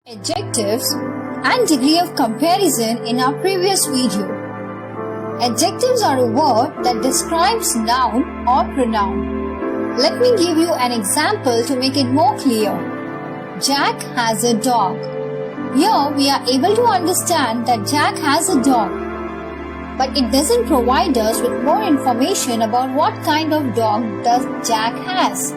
Adjectives and degree of comparison in our previous video. Adjectives are a word that describes noun or pronoun. Let me give you an example to make it more clear. Jack has a dog. Here we are able to understand that Jack has a dog, but it doesn't provide us with more information about what kind of dog does Jack has.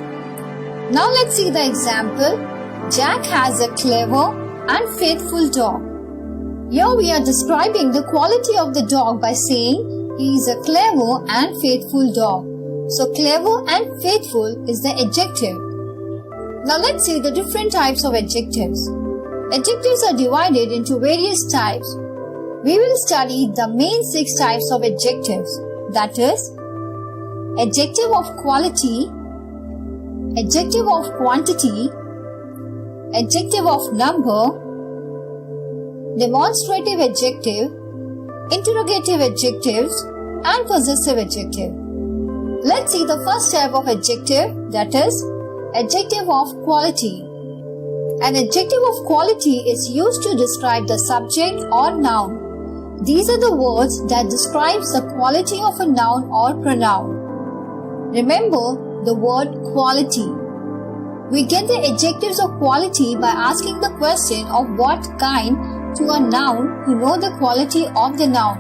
Now let's see the example. Jack has a clever and faithful dog. Here we are describing the quality of the dog by saying he is a clever and faithful dog. So clever and faithful is the adjective. Now let's see the different types of adjectives. Adjectives are divided into various types. We will study the main 6 types of adjectives. That is, adjective of quality, adjective of quantity, adjective of number, demonstrative adjective, interrogative adjectives, and possessive adjective. Let's see the first type of adjective, that is, adjective of quality. An adjective of quality is used to describe the subject or noun. These are the words that describes the quality of a noun or pronoun. Remember the word quality. We get the adjectives of quality by asking the question of what kind to a noun to know the quality of the noun.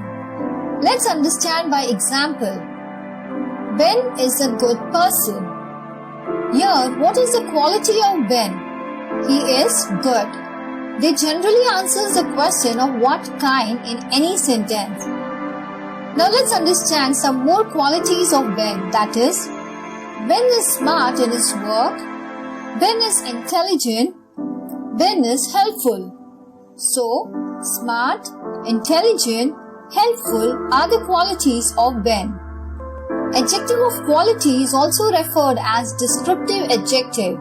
Let's understand by example. Ben is a good person. Here, what is the quality of Ben? He is good. They generally answers the question of what kind in any sentence. Now let's understand some more qualities of Ben. That is, Ben is smart in his work. Ben is intelligent. Ben is helpful. So, smart, intelligent, helpful are the qualities of Ben. Adjective of quality is also referred as descriptive adjective.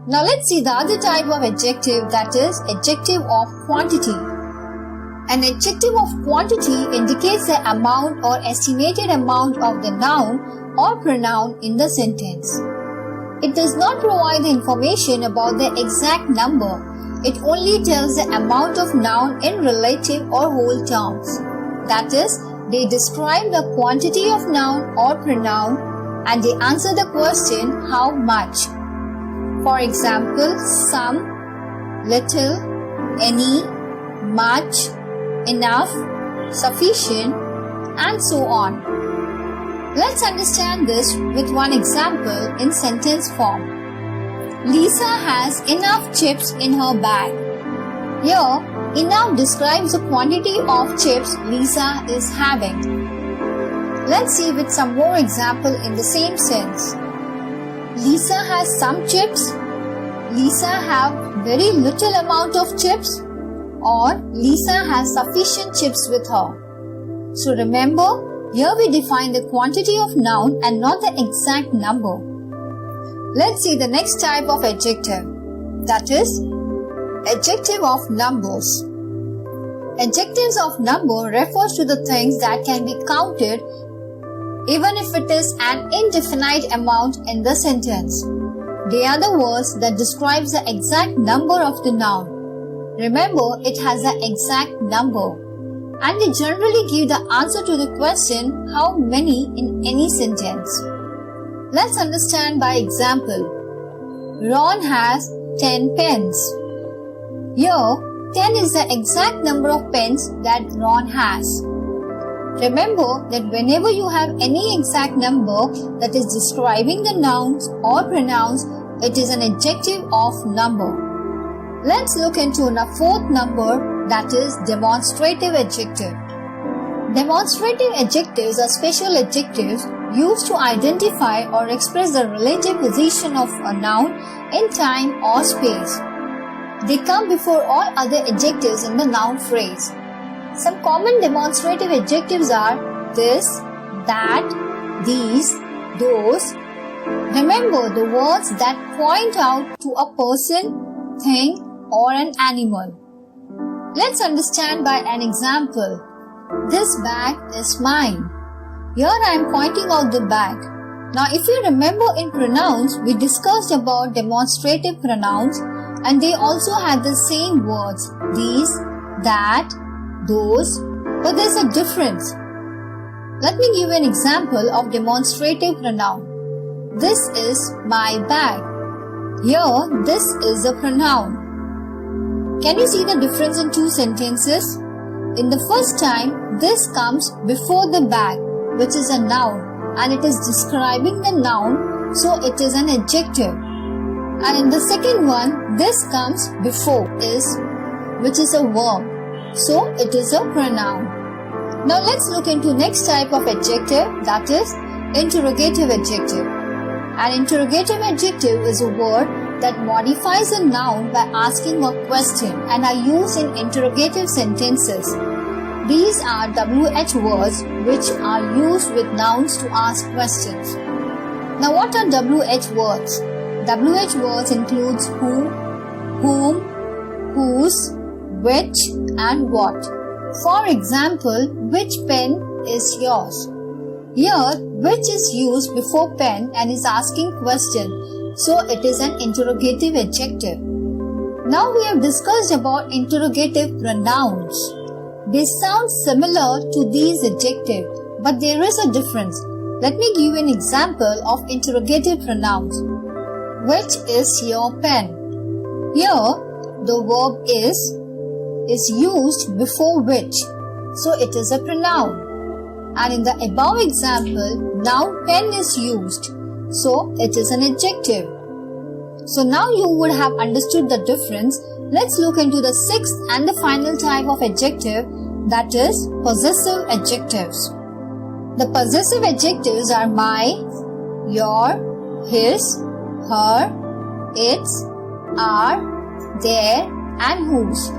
Now let's see the other type of adjective, that is adjective of quantity. An adjective of quantity indicates the amount or estimated amount of the noun or pronoun in the sentence. It does not provide the information about the exact number. It only tells the amount of noun in relative or whole terms. That is, they describe the quantity of noun or pronoun and they answer the question how much. For example, some, little, any, much, enough, sufficient, and so on. Let's understand this with one example in sentence form. Lisa has enough chips in her bag. Here, enough describes the quantity of chips Lisa is having. Let's see with some more example in the same sense. Lisa has some chips. Lisa have very little amount of chips. Or Lisa has sufficient chips with her. So remember, here we define the quantity of noun and not the exact number. Let's see the next type of adjective. That is, adjective of numbers. Adjectives of number refers to the things that can be counted even if it is an indefinite amount in the sentence. They are the words that describes the exact number of the noun. Remember, it has an exact number. And they generally give the answer to the question how many in any sentence. Let's understand by example. Ron has 10 pens. Here, 10 is the exact number of pens that Ron has. Remember that whenever you have any exact number that is describing the nouns or pronouns, it is an adjective of number. Let's look into a fourth number, that is demonstrative adjective. Demonstrative adjectives are special adjectives used to identify or express the relative position of a noun in time or space. They come before all other adjectives in the noun phrase. Some common demonstrative adjectives are this, that, these, those. Remember the words that point out to a person, thing, or an animal. Let's understand by an example. This bag is mine. Here I am pointing out the bag. Now if you remember in pronouns, we discussed about demonstrative pronouns and they also have the same words, these, that, those, but there's a difference. Let me give an example of demonstrative pronoun. This is my bag. Here, this is a pronoun. Can you see the difference in two sentences? In the first time, this comes before the bag, which is a noun, and it is describing the noun, so it is an adjective. And in the second one, this comes before is, which is a verb, so it is a pronoun. Now let's look into next type of adjective, that is interrogative adjective. An interrogative adjective is a word that modifies a noun by asking a question and are used in interrogative sentences. These are WH words which are used with nouns to ask questions. Now what are WH words? WH words includes who, whom, whose, which and what. For example, which pen is yours? Here, which is used before pen and is asking question, so it is an interrogative adjective. Now we have discussed about interrogative pronouns. They sound similar to these adjectives, but there is a difference. Let me give you an example of interrogative pronouns. Which is your pen? Here, the verb is used before which, so it is a pronoun. And in the above example, noun pen is used, so it is an adjective. So now you would have understood the difference. Let's look into the sixth and the final type of adjective, that is possessive adjectives. The possessive adjectives are my, your, his, her, its, our, their and whose.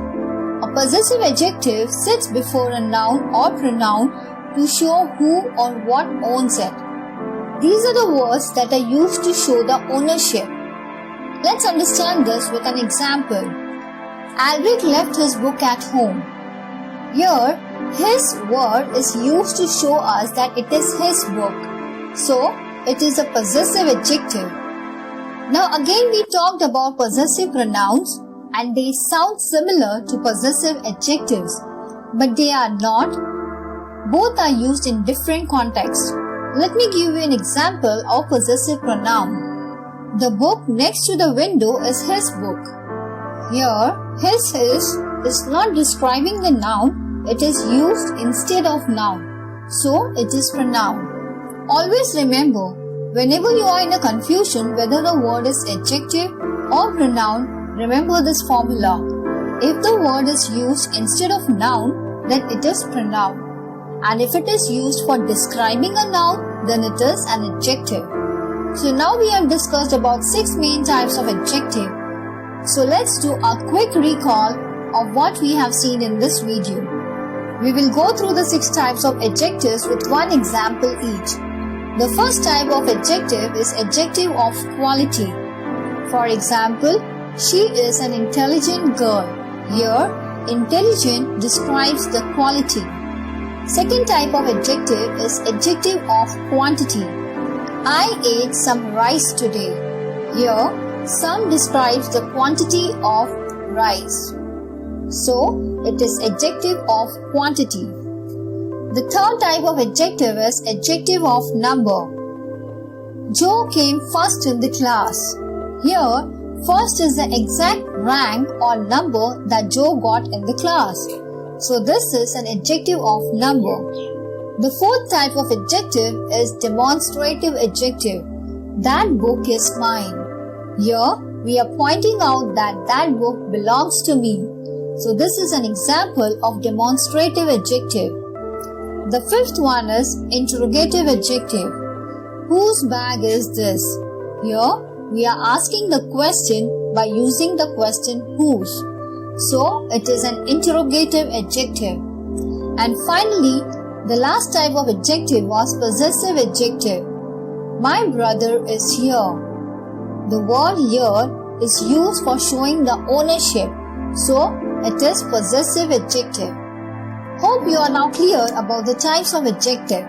A possessive adjective sits before a noun or pronoun to show who or what owns it. These are the words that are used to show the ownership. Let's understand this with an example. Alric left his book at home. Here, his word is used to show us that it is his book. So, it is a possessive adjective. Now again we talked about possessive pronouns and they sound similar to possessive adjectives, but they are not. Both are used in different contexts. Let me give you an example of possessive pronoun. The book next to the window is his book. Here, his is not describing the noun, it is used instead of noun. So, it is pronoun. Always remember, whenever you are in a confusion whether the word is adjective or pronoun, remember this formula. If the word is used instead of noun, then it is pronoun. And if it is used for describing a noun, then it is an adjective. So now we have discussed about 6 main types of adjective. So let's do a quick recall of what we have seen in this video. We will go through the 6 types of adjectives with one example each. The first type of adjective is adjective of quality. For example, she is an intelligent girl. Here, intelligent describes the quality. Second type of adjective is adjective of quantity. I ate some rice today. Here, some describes the quantity of rice. So, it is adjective of quantity. The third type of adjective is adjective of number. Joe came first in the class. Here, first is the exact rank or number that Joe got in the class. So this is an adjective of number. The fourth type of adjective is demonstrative adjective. That book is mine. Here, we are pointing out that that book belongs to me. So this is an example of demonstrative adjective. The fifth one is interrogative adjective. Whose bag is this? Here, we are asking the question by using the question whose. So, it is an interrogative adjective. And finally, the last type of adjective was possessive adjective. My brother is here. The word here is used for showing the ownership. So, it is possessive adjective. Hope you are now clear about the types of adjective.